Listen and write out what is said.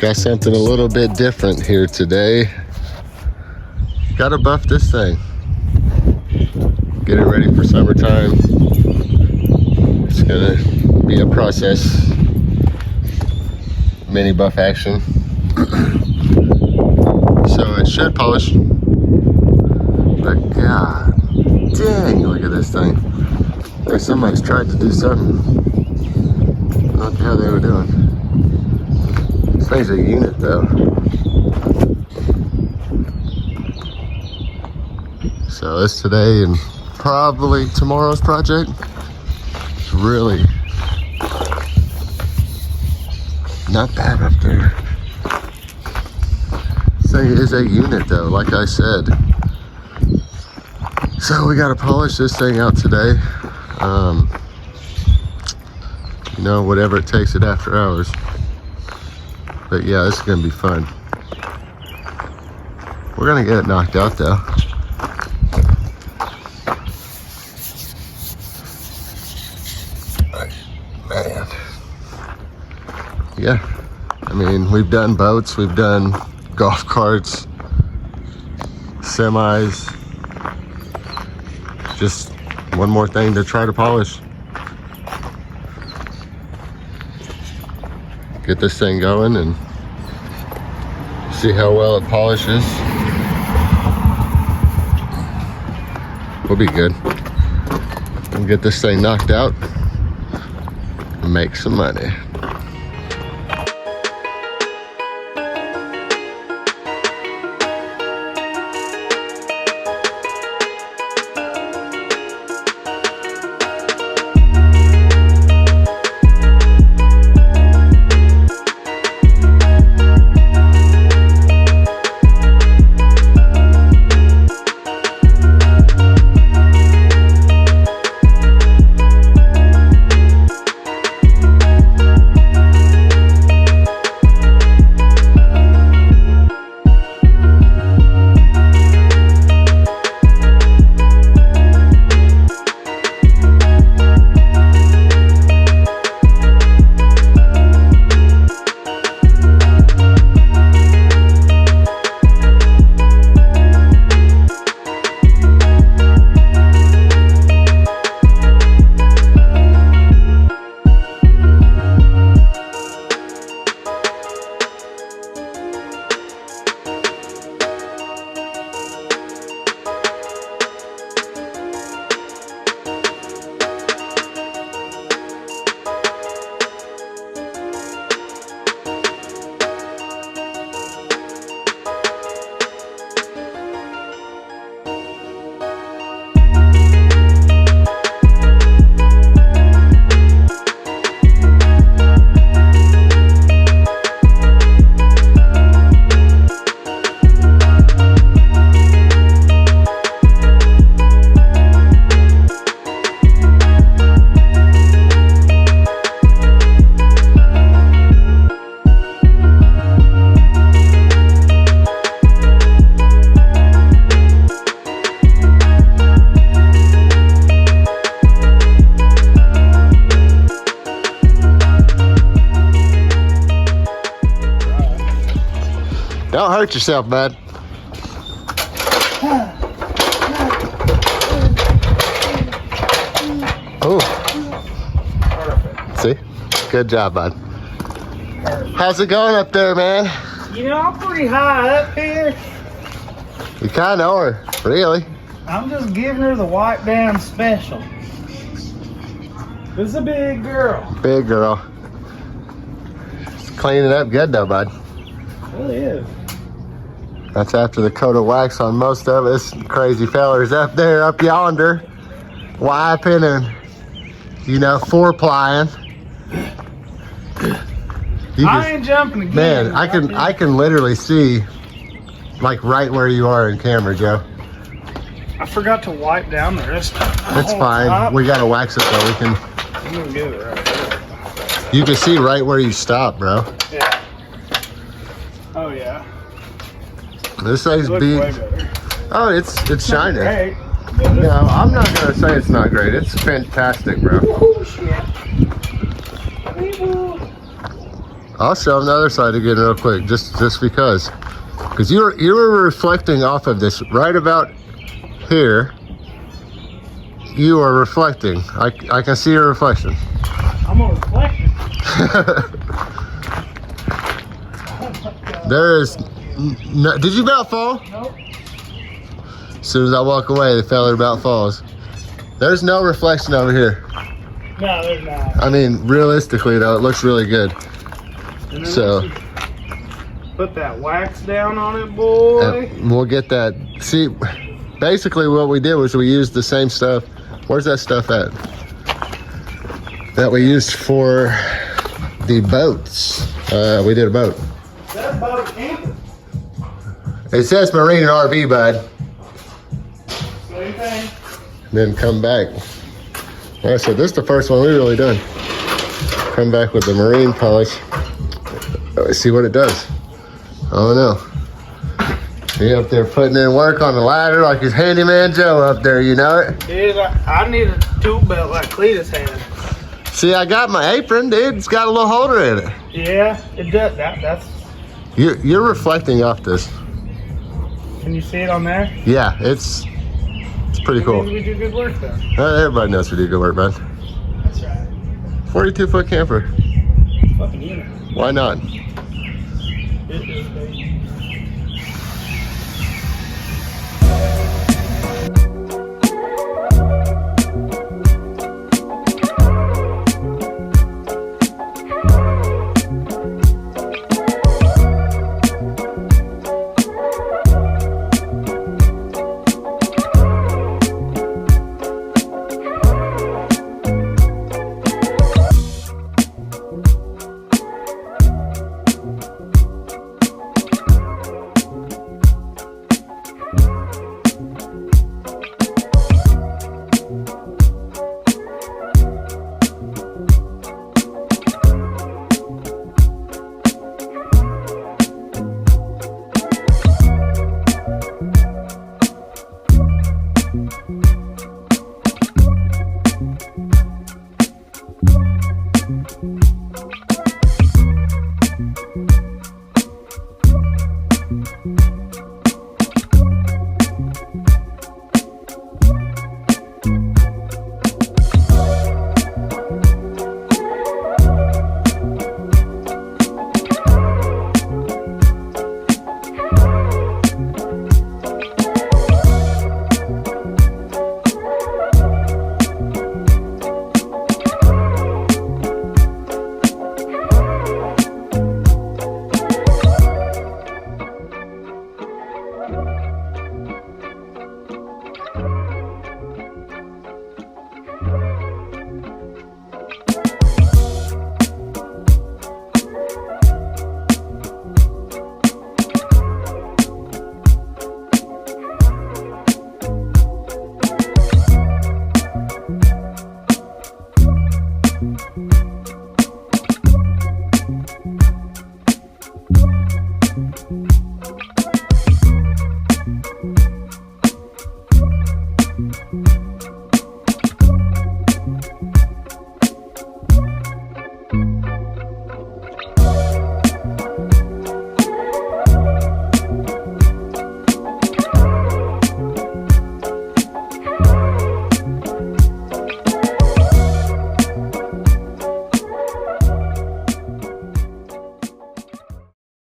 Got something a little bit different here today. Gotta buff this thing. Get it ready for summertime. It's gonna be a process. Mini buff action. So it should polish. But god dang, look at this thing. Like somebody's tried to do something. I don't know what the hell they were doing. This thing's a unit though. So it's today and probably tomorrow's project. It's really not bad up there. This thing is a unit though, like I said. So we gotta polish this thing out today. You know, whatever it takes at After Hours. But yeah, this is gonna be fun. We're gonna get it knocked out though. Man. Yeah, I mean, we've done boats, we've done golf carts, semis. Just one more thing to try to polish. Get this thing going and see how well it polishes. We'll be good. We'll get this thing knocked out and make some money. Don't hurt yourself, bud. Oh. See? Good job, bud. How's it going up there, man? You know, I'm pretty high up here. You kind of are, really. I'm just giving her the wipe down special. This is a big girl. Big girl. It's cleaning up good though, bud. It really is. That's after the coat of wax on most of us crazy fellers up there, up yonder, wiping and, you know, four-plying. I ain't jumping again. Man, I can literally see, like, right where you are in camera, Joe. I forgot to wipe down the rest of it. It's fine. Top. We gotta wax it so we can. I'm gonna get it right there. You can see right where you stop, bro. Yeah. Oh yeah. This thing's Looks big. way better. Oh, it's shining. Great. No, I'm not gonna say it's not great. It's fantastic, bro. Oh shit. I'll show them the other side again real quick, just because you were reflecting off of this right about here. You are reflecting. I can see your reflection. I'm a reflection. There is no, did you about fall? Nope. As soon as I walk away, the fella about falls. There's no reflection over here. No, there's not. I mean, realistically though, it looks really good. And then So put that wax down on it, boy. we'll get that. See, basically what we did was we used the same stuff. Where's that stuff at? That we used for the boats. We did a boat. That boat camper. It says marine and RV, bud. Same thing. Then come back. Like I said, this is the first one we really done. Come back with the marine polish. Let's see what it does. Oh no. He up there putting in work on the ladder like he's handyman Joe up there, you know it? Dude, I need a tool belt like Cletus had. See, I got my apron, dude. It's got a little holder in it. Yeah, it does. That's. You're reflecting off this. Can you see it on there? Yeah, it's pretty That cool. means we do good work though. Everybody knows we do good work, man. That's right. 42-foot camper. Fucking unit. Why not? It is, baby.